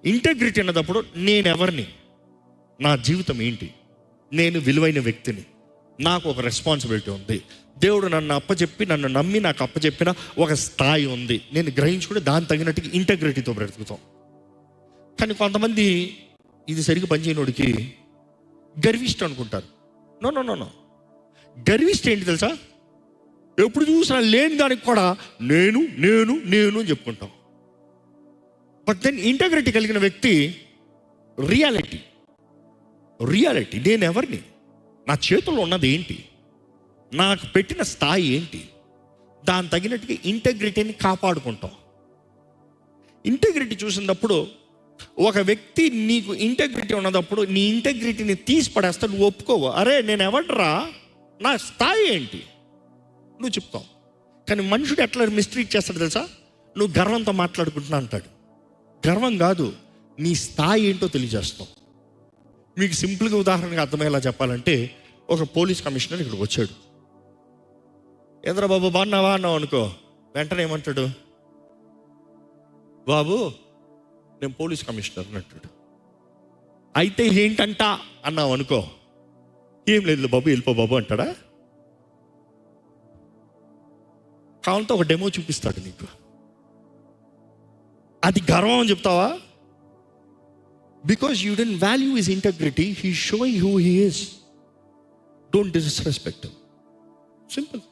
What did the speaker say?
Integrity అన్నదప్పుడు నేను ఎవరిని, నా జీవితం ఏంటి, నేను విలువైన వ్యక్తిని, నాకు ఒక రెస్పాన్సిబిలిటీ ఉంది, దేవుడు నన్ను అప్పచెప్పి నన్ను నమ్మి నాకు అప్పచెప్పిన ఒక స్థాయి ఉంది, నేను గ్రహించుకుంటే దాని తగినట్టుగా ఇంటెగ్రిటీతో బ్రతుకుతాం. కానీ కొంతమంది ఇది సరిగ్గా పనిచేయనోడికి గర్విష్ట అనుకుంటారు. నో నో నో నో గర్విష్ట ఏంటి తెలుసా? ఎప్పుడు చూసినా లేని దానికి కూడా నేను నేను నేను అని చెప్పుకుంటాం. బట్ దెన్ ఇంటెగ్రిటీ కలిగిన వ్యక్తి రియాలిటీ నేను ఎవరిని, నా చేతుల్లో ఉన్నది ఏంటి, నాకు పెట్టిన స్థాయి ఏంటి, దాని తగినట్టుగా ఇంటెగ్రిటీని కాపాడుకుంటాం. ఇంటెగ్రిటీ చూసినప్పుడు ఒక వ్యక్తి నీకు ఇంటెగ్రిటీ ఉన్నదప్పుడు నీ ఇంటెగ్రిటీని తీసి పడేస్తా, నువ్వు ఒప్పుకోవు. అరే నేను ఎవడరా, నా స్థాయి ఏంటి నువ్వు చెప్తావు. కానీ మనుషుడు ఎట్లా మిస్ట్రీట్ చేస్తాడు తెలుసా? నువ్వు గర్వంతో మాట్లాడుకుంటున్నా అంటాడు. గర్వం కాదు, నీ స్థాయి ఏంటో తెలియజేస్తావు. మీకు సింపుల్గా ఉదాహరణగా అర్థమయ్యేలా చెప్పాలంటే, ఒక పోలీస్ కమిషనర్ ఇక్కడికి వచ్చాడు. ఏంద్రా బాబు బాగున్నావా అన్నావు అనుకో, వెంటనే ఏమంటాడు? బాబు నేను పోలీస్ కమిషనర్ అంటాడు. అయితే ఏంటంట అన్నావు అనుకో, ఏం లేదు బాబు వెళ్ళిపో బాబు అంటాడా? కావాలంటే ఒక డెమో చూపిస్తాడు నీకు. అది గర్వం అని చెప్తావా? Because you don't value his integrity, he showing who he is. Don't disrespect him. Simple.